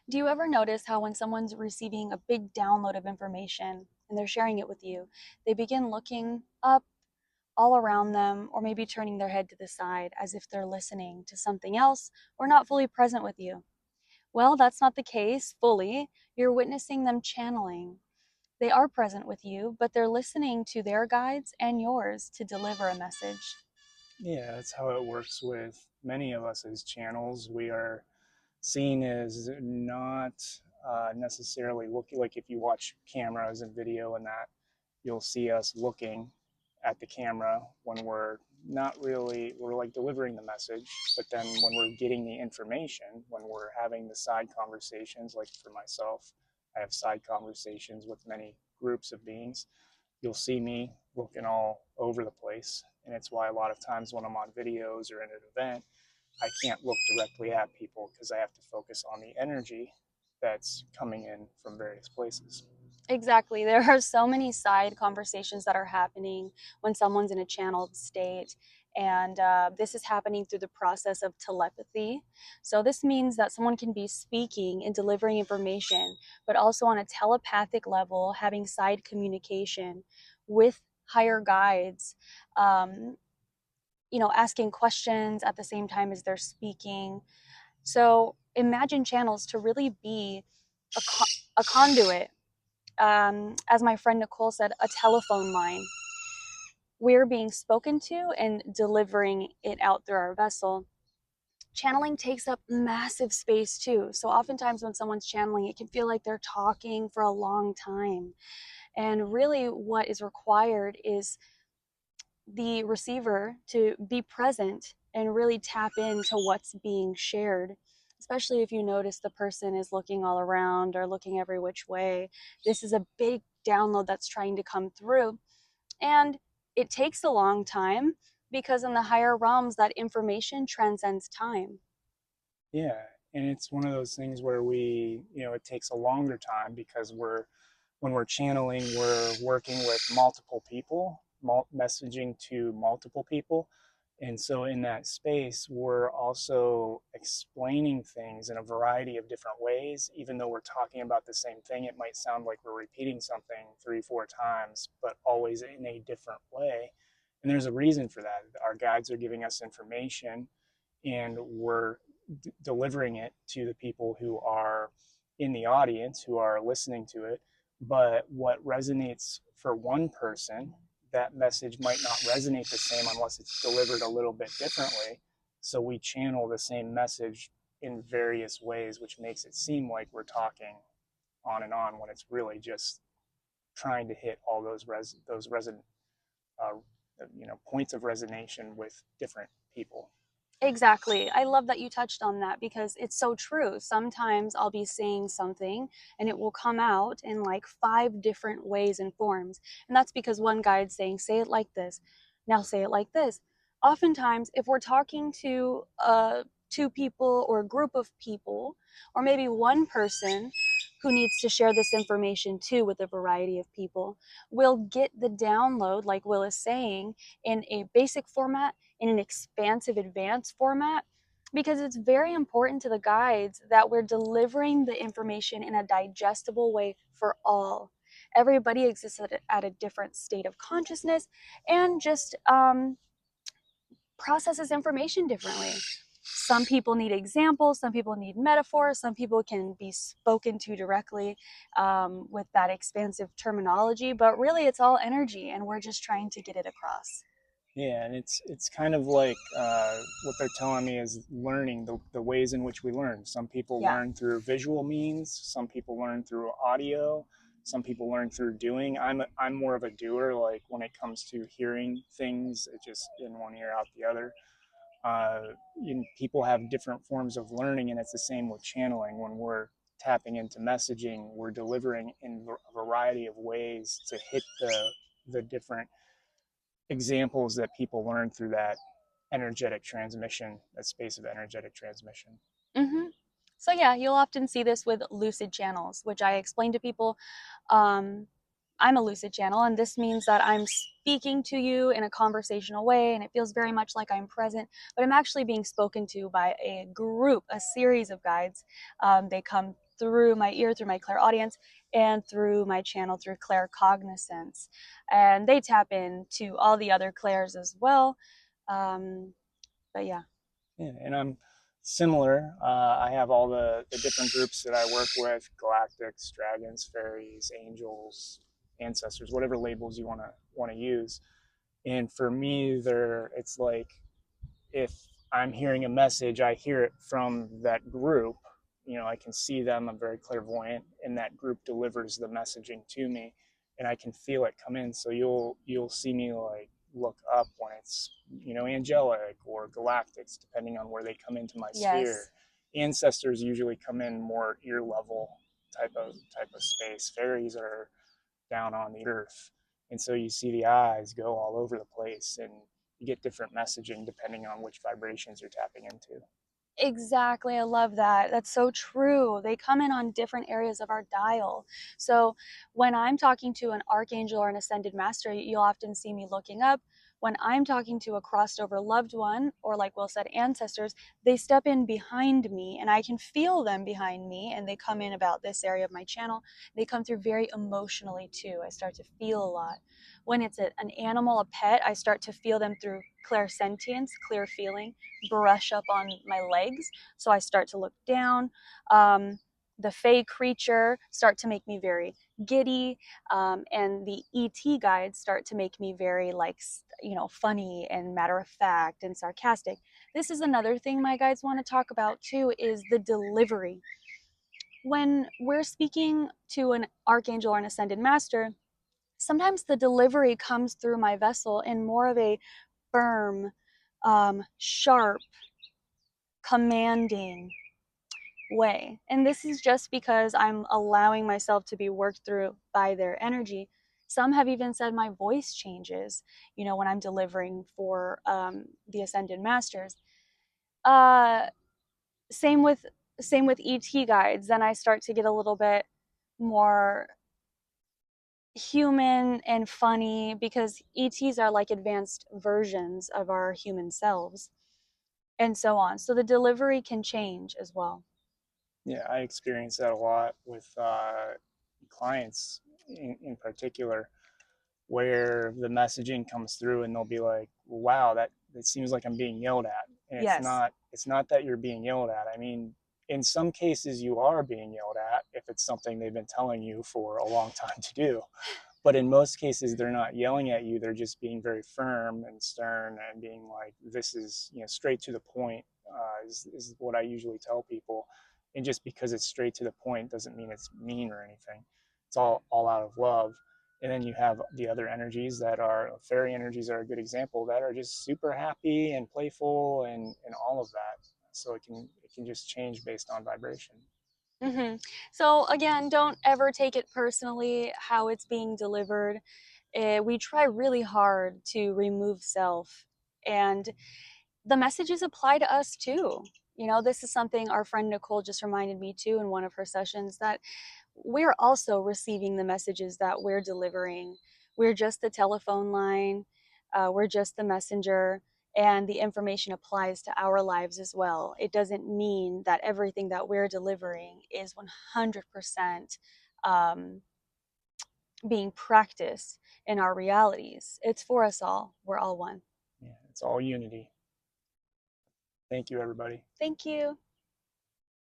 Do you ever notice how when someone's receiving a big download of information and they're sharing it with you, they begin looking up all around them or maybe turning their head to the side as if they're listening to something else or not fully present with you? Well, that's not the case fully. You're witnessing them channeling. They are present with you, but they're listening to their guides and yours to deliver a message. Yeah, that's how it works with many of us as channels. We are seen as not necessarily looking like if you watch cameras and video and that, you'll see us looking at the camera when we're not really, we're like delivering the message, but then when we're getting the information, when we're having the side conversations, like for myself, I have side conversations with many groups of beings. You'll see me looking all over the place. And it's why a lot of times when I'm on videos or in an event, I can't look directly at people because I have to focus on the energy that's coming in from various places. Exactly. There are so many side conversations that are happening when someone's in a channeled state. And this is happening through the process of telepathy. So, this means that someone can be speaking and delivering information, but also on a telepathic level, having side communication with higher guides, um, asking questions at the same time as they're speaking. So, imagine channels to really be a conduit, as my friend Nicole said, a telephone line. We're being spoken to and delivering it out through our vessel. Channeling takes up massive space too. So oftentimes when someone's channeling, it can feel like they're talking for a long time. And really, what is required is the receiver to be present and really tap into what's being shared. Especially if you notice the person is looking all around or looking every which way. This is a big download that's trying to come through. And it takes a long time because in the higher realms, that information transcends time. Yeah. And it's one of those things where it takes a longer time because when we're channeling, we're working with multiple people, messaging to multiple people. And so in that space, we're also explaining things in a variety of different ways. Even though we're talking about the same thing, it might sound like we're repeating something three, four times, but always in a different way. And there's a reason for that. Our guides are giving us information and we're delivering it to the people who are in the audience, who are listening to it. But what resonates for one person, that message might not resonate the same unless it's delivered a little bit differently. So we channel the same message in various ways, which makes it seem like we're talking on and on when it's really just trying to hit all those uh, points of resonance with different people. Exactly. I love that you touched on that because it's so true. Sometimes I'll be saying something and it will come out in like five different ways and forms. And that's because one guide's saying, say it like this. Now say it like this. Oftentimes, if we're talking to two people or a group of people, or maybe one person who needs to share this information too with a variety of people, we'll get the download, like Will is saying, in a basic format, in an expansive advanced format, because it's very important to the guides that we're delivering the information in a digestible way for all. Everybody exists at a different state of consciousness and just processes information differently. Some people need examples, some people need metaphors, some people can be spoken to directly with that expansive terminology, but really it's all energy and we're just trying to get it across. Yeah, and it's kind of like what they're telling me is learning the ways in which we learn. Some people Yeah. learn through visual means. Some people learn through audio. Some people learn through doing. I'm more of a doer. Like when it comes to hearing things, it just in one ear out the other. Uh, People have different forms of learning, and it's the same with channeling. When we're tapping into messaging, we're delivering in a variety of ways to hit the different examples that people learn through that energetic transmission, that space of energetic transmission. Mm-hmm. So yeah, you'll often see this with lucid channels, which I explain to people. Um, I'm a lucid channel, and this means that I'm speaking to you in a conversational way, and it feels very much like I'm present, but I'm actually being spoken to by a group, a series of guides. They come through my ear, through my clairaudience, and through my channel through claircognizance. And they tap into all the other clairs as well. Um, but yeah. Yeah, and I'm similar. I have all the different groups that I work with: galactics, dragons, fairies, angels, ancestors, whatever labels you want to use. And for me, there it's like if I'm hearing a message, I hear it from that group. You know, I can see them. I'm very clairvoyant, and that group delivers the messaging to me, and I can feel it come in. So you'll see me like look up when it's angelic or galactics, depending on where they come into my Yes. sphere. Ancestors usually come in more ear level type of space. Fairies are down on the earth. And so you see the eyes go all over the place and you get different messaging depending on which vibrations you're tapping into. Exactly. I love that. That's so true. They come in on different areas of our dial. So when I'm talking to an archangel or an ascended master, you'll often see me looking up. When I'm talking to a crossed over loved one, or like Will said, ancestors, they step in behind me and I can feel them behind me and they come in about this area of my channel. They come through very emotionally too. I start to feel a lot. When it's an animal, a pet, I start to feel them through clairsentience, clear feeling, brush up on my legs. So I start to look down. The Fey creature start to make me very giddy, and the ET guides start to make me very like funny and matter of fact and sarcastic. This is another thing my guides want to talk about too is the delivery. When we're speaking to an archangel or an ascended master, sometimes the delivery comes through my vessel in more of a firm, sharp, commanding way. And this is just because I'm allowing myself to be worked through by their energy. Some have even said my voice changes, when I'm delivering for the ascended masters. Uh, same with ET guides. Then I start to get a little bit more human and funny because ETs are like advanced versions of our human selves and so on. So the delivery can change as well. Yeah, I experience that a lot with clients in particular, where the messaging comes through and they'll be like, wow, that it seems like I'm being yelled at. And Yes. it's not that you're being yelled at. I mean, in some cases you are being yelled at if it's something they've been telling you for a long time to do. But in most cases they're not yelling at you, they're just being very firm and stern and being like, this is straight to the point, is what I usually tell people. And just because it's straight to the point doesn't mean it's mean or anything. It's all out of love. And then you have the other energies that are fairy energies are a good example, that are just super happy and playful and all of that. So it can just change based on vibration. So again, don't ever take it personally how it's being delivered. We try really hard to remove self, and the messages apply to us too. This is something our friend Nicole just reminded me too in one of her sessions, that we're also receiving the messages that we're delivering. We're just the telephone line, we're just the messenger, and the information applies to our lives as well. It doesn't mean that everything that we're delivering is 100% um, being practiced in our realities. It's for us all. We're all one. Yeah, it's all unity. Thank you, everybody. Thank you.